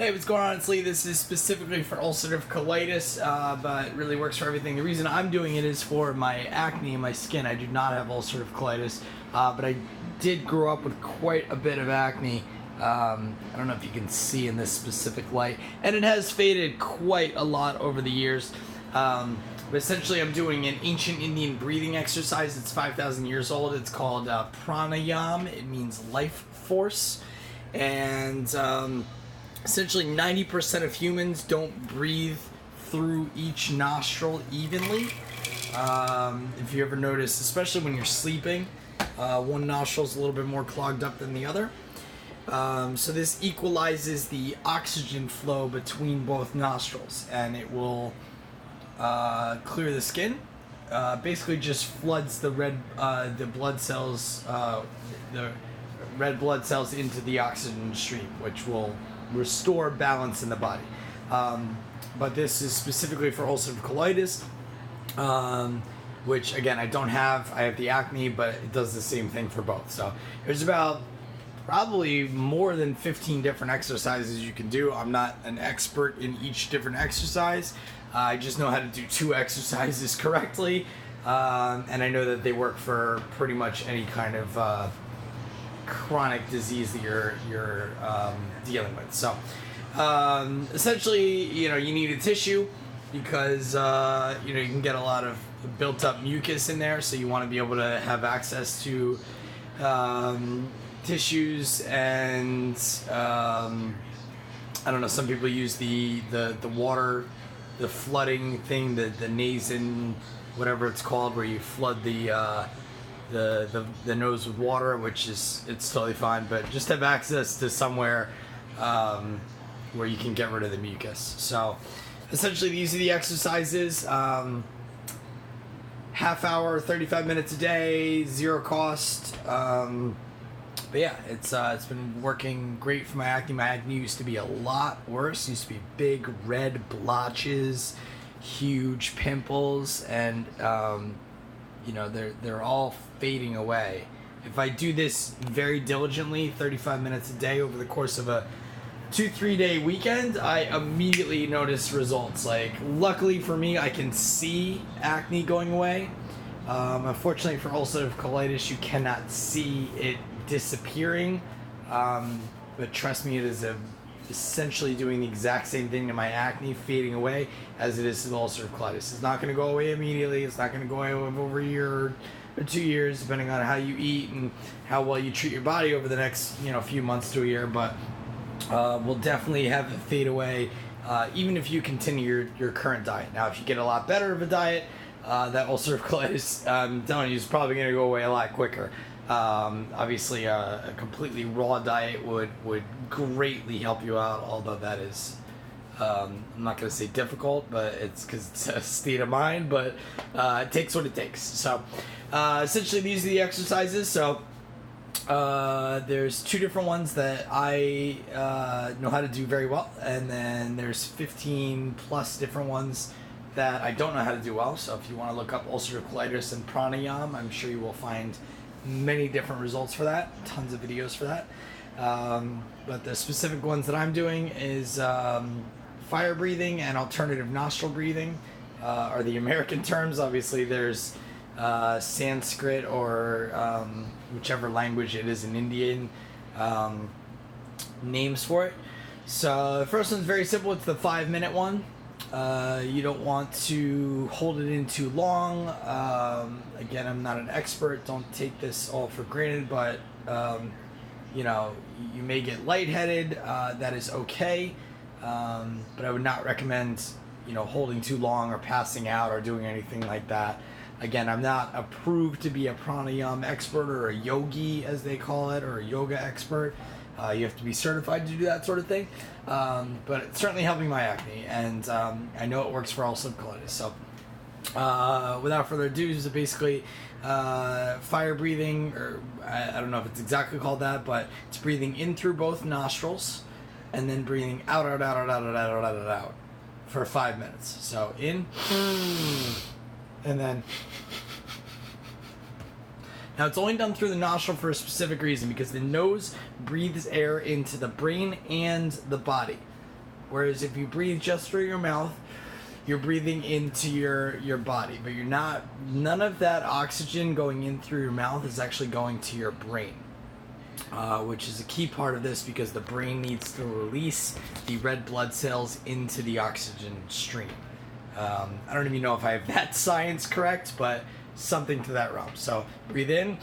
Hey, what's going on? It's Lee. This is specifically for ulcerative colitis, but it really works for everything. The reason I'm doing it is for my acne and my skin. I do not have ulcerative colitis, but I did grow up with quite a bit of acne. I don't know if you can see in this specific light, and it has faded quite a lot over the years. But essentially, I'm doing an ancient Indian breathing exercise. It's 5,000 years old. It's called Pranayam. It means life force, and essentially 90% of humans don't breathe through each nostril evenly. If you ever notice, especially when you're sleeping, one nostril's a little bit more clogged up than the other. So this equalizes the oxygen flow between both nostrils, and it will clear the skin. Basically just floods the blood cells into the oxygen stream, which will restore balance in the body. But this is specifically for ulcerative colitis, which again I don't have. I have the acne, but it does the same thing for both. So there's about probably more than 15 different exercises you can do. I'm not an expert in each different exercise. I just know how to do 2 exercises correctly, and I know that they work for pretty much any kind of chronic disease that you're dealing with. So essentially, you need a tissue because you can get a lot of built up mucus in there, so you want to be able to have access to tissues. And I don't know, some people use the water, the flooding thing, the nasin, whatever it's called, where you flood the nose with water, which it's totally fine, but just have access to somewhere where you can get rid of the mucus. So essentially these are the exercises. Half hour, 35 minutes a day, 0 cost. But yeah, it's been working great for my acne. My acne used to be a lot worse. It used to be big red blotches, huge pimples, and they're all fading away. If I do this very diligently, 35 minutes a day over the course of a 2-3 day weekend, I immediately notice results. Like, luckily for me, I can see acne going away. Unfortunately for ulcerative colitis, you cannot see it disappearing. But trust me, it is essentially doing the exact same thing to my acne, fading away, as it is to the ulcerative colitis. It's not going to go away immediately. It's not going to go away over a year or 2 years, depending on how you eat and how well you treat your body over the next few months to a year. But we'll definitely have it fade away, even if you continue your current diet. Now, if you get a lot better of a diet, that ulcerative colitis, I'm telling you, is probably going to go away a lot quicker. Obviously, a completely raw diet would greatly help you out, although that is, I'm not going to say difficult, but it's because it's a state of mind, but it takes what it takes. So essentially, these are the exercises. So there's 2 different ones that I know how to do very well, and then there's 15 plus different ones that I don't know how to do well. So if you want to look up ulcerative colitis and pranayam, I'm sure you will find many different results for that, tons of videos for that. But the specific ones that I'm doing is fire breathing and alternative nostril breathing are the American terms. Obviously there's Sanskrit or whichever language it is in Indian names for it. So the first one's very simple. It's the 5-minute one. You don't want to hold it in too long. Again, I'm not an expert. Don't take this all for granted, but you may get lightheaded. That is okay. But I would not recommend holding too long or passing out or doing anything like that. Again, I'm not approved to be a pranayam expert or a yogi, as they call it, or a yoga expert. You have to be certified to do that sort of thing. But it's certainly helping my acne, and I know it works for ulcerative colitis. So without further ado, this is basically fire breathing, or I don't know if it's exactly called that, but it's breathing in through both nostrils and then breathing out for 5 minutes. So in, and then. Now, it's only done through the nostril for a specific reason, because the nose breathes air into the brain and the body. Whereas if you breathe just through your mouth, you're breathing into your body, but none of that oxygen going in through your mouth is actually going to your brain, which is a key part of this because the brain needs to release the red blood cells into the oxygen stream. I don't even know if I have that science correct, but something to that realm. So breathe in,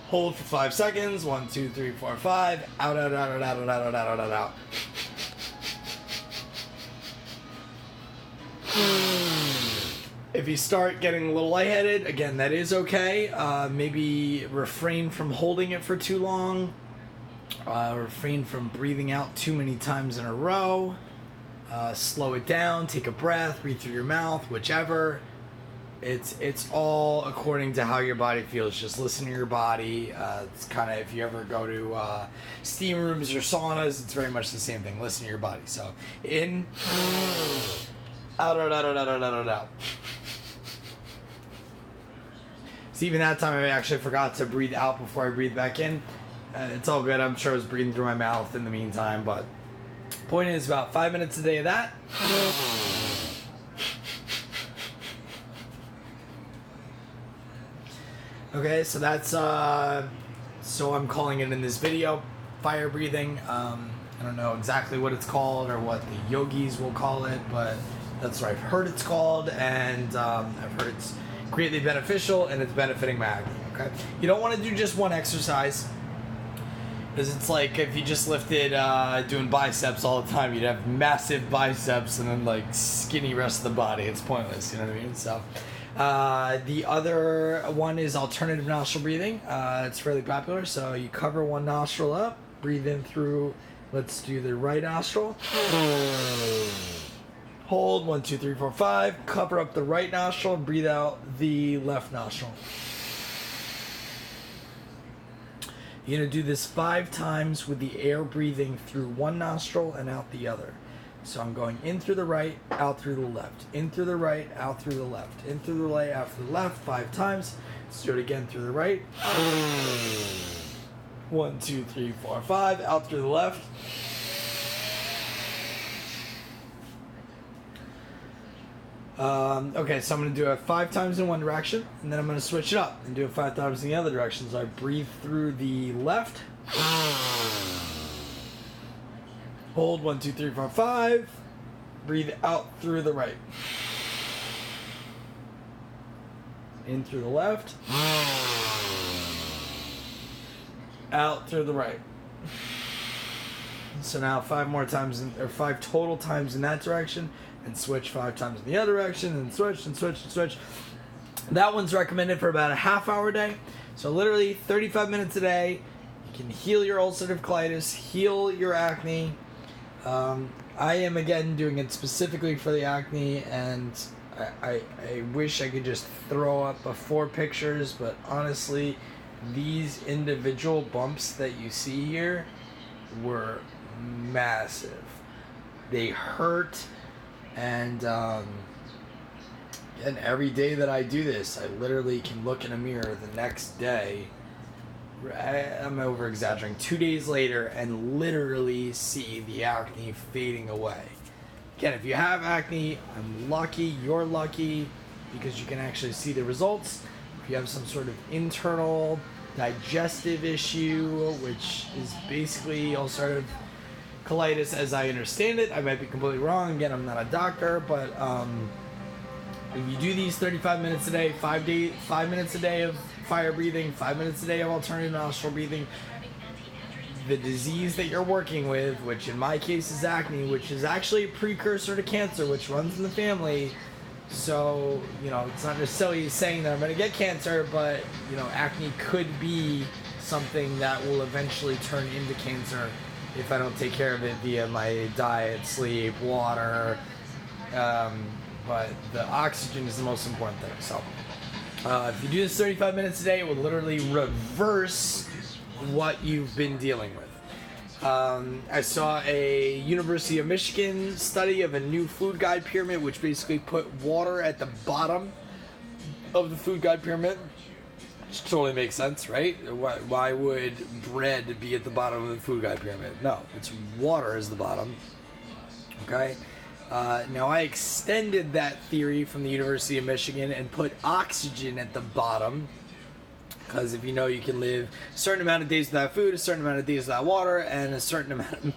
hold for 5 seconds, 1, 2, 3, 4, 5, out, out, out, out, out, out, out, out, out, out. If you start getting a little lightheaded, again, that is okay. Maybe refrain from holding it for too long. Refrain from breathing out too many times in a row. Slow it down, take a breath, breathe through your mouth, whichever. It's all according to how your body feels. Just listen to your body. It's kind of, if you ever go to steam rooms or saunas, it's very much the same thing. Listen to your body. So in, out, out, out, out, out, out, out, out. So even that time I actually forgot to breathe out before I breathe back in. It's all good. I'm sure I was breathing through my mouth in the meantime, but point is about 5 minutes a day of that. Okay, so that's so I'm calling it in this video fire breathing. I don't know exactly what it's called or what the yogis will call it, but that's what I've heard it's called, and I've heard it's greatly beneficial and it's benefiting my acne. Okay, you don't want to do just one exercise, because it's like if you just lifted doing biceps all the time, you'd have massive biceps and then like skinny rest of the body. It's pointless, you know what I mean? So the other one is alternative nostril breathing. It's fairly popular. So you cover one nostril up, breathe in through, let's do the right nostril. Hold 1, 2, 3, 4, 5. Cover up the right nostril, breathe out the left nostril. You're going to do this 5 times with the air breathing through one nostril and out the other. So I'm going in through the right, out through the left. In through the right, out through the left. In through the right, out through the left. 5 times. Let's do it again through the right. 1, 2, 3, 4, 5. Out through the left. Okay, so I'm going to do it 5 times in one direction, and then I'm going to switch it up and do it 5 times in the other direction. So I breathe through the left. Hold 1, 2, 3, 4, 5. Breathe out through the right. In through the left. Out through the right. So now 5 more times, or 5 total times in that direction, and switch 5 times in the other direction, and switch and switch and switch. That one's recommended for about a half-hour a day. So literally 35 minutes a day. You can heal your ulcerative colitis, heal your acne. I am again doing it specifically for the acne, and I wish I could just throw up before pictures, but honestly, these individual bumps that you see here were massive. They hurt, and every day that I do this, I literally can look in a mirror the next day. I'm over exaggerating. 2 days later, and literally see the acne fading away. Again, if you have acne, I'm lucky. You're lucky because you can actually see the results. If you have some sort of internal digestive issue, which is basically ulcerative colitis as I understand it, I might be completely wrong. Again, I'm not a doctor, but if you do these 35 minutes a day, 5 minutes a day of fire breathing, 5 minutes a day of alternative nostril breathing, the disease that you're working with, which in my case is acne, which is actually a precursor to cancer, which runs in the family. So, you know, it's not necessarily saying that I'm going to get cancer, but, you know, acne could be something that will eventually turn into cancer if I don't take care of it via my diet, sleep, water. But the oxygen is the most important thing. So if you do this 35 minutes a day, it will literally reverse what you've been dealing with. I saw a University of Michigan study of a new food guide pyramid, which basically put water at the bottom of the food guide pyramid. Which totally makes sense, right? Why would bread be at the bottom of the food guide pyramid? No, it's water is the bottom. Okay. Now I extended that theory from the University of Michigan and put oxygen at the bottom, because if you know, you can live a certain amount of days without food, a certain amount of days without water, and a certain amount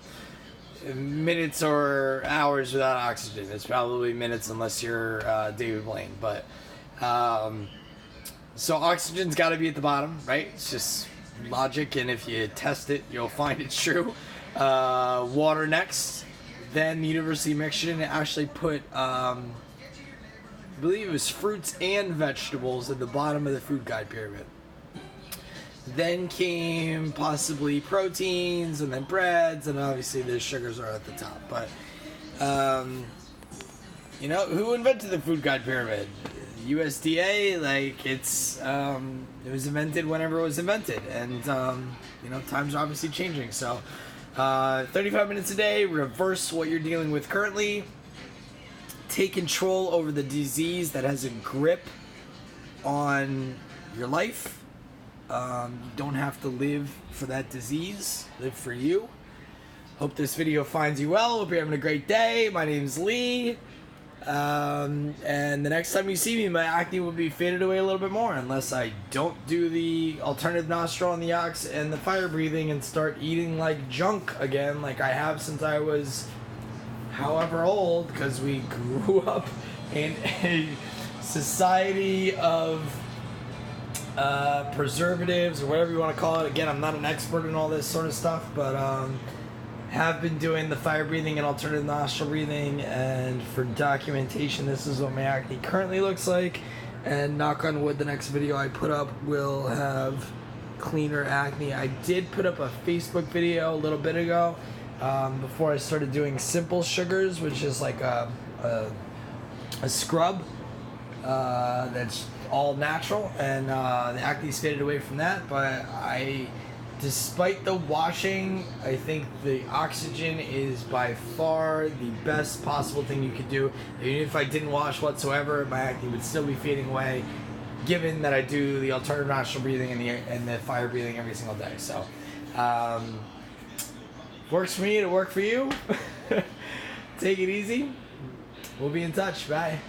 of minutes or hours without oxygen. It's probably minutes unless you're David Blaine, but so oxygen's got to be at the bottom, right? It's just logic, and if you test it, you'll find it's true. Water next. Then the University of Michigan actually put, I believe it was fruits and vegetables at the bottom of the food guide pyramid. Then came possibly proteins, and then breads, and obviously the sugars are at the top. But, you know, who invented the food guide pyramid? USDA, like, it was invented whenever it was invented, and you know, times are obviously changing. So 35 minutes a day, reverse what you're dealing with currently, take control over the disease that has a grip on your life. You don't have to live for that disease, live for you. Hope this video finds you well. Hope you're having a great day. My name's Lee. And the next time you see me, my acne will be faded away a little bit more, unless I don't do the alternative nostril on the ox and the fire breathing and start eating like junk again, like I have since I was however old, because we grew up in a society of preservatives, or whatever you want to call it. Again, I'm not an expert in all this sort of stuff, but have been doing the fire breathing and alternative nostril breathing, and for documentation, this is what my acne currently looks like, and knock on wood, the next video I put up will have cleaner acne. I did put up a Facebook video a little bit ago, before I started doing simple sugars, which is like a scrub that's all natural, and the acne's faded away from that. But despite the washing, I think the oxygen is by far the best possible thing you could do. Even if I didn't wash whatsoever, my acne would still be fading away, given that I do the alternative nostril breathing and the fire breathing every single day. So, works for me, it'll work for you. Take it easy. We'll be in touch. Bye.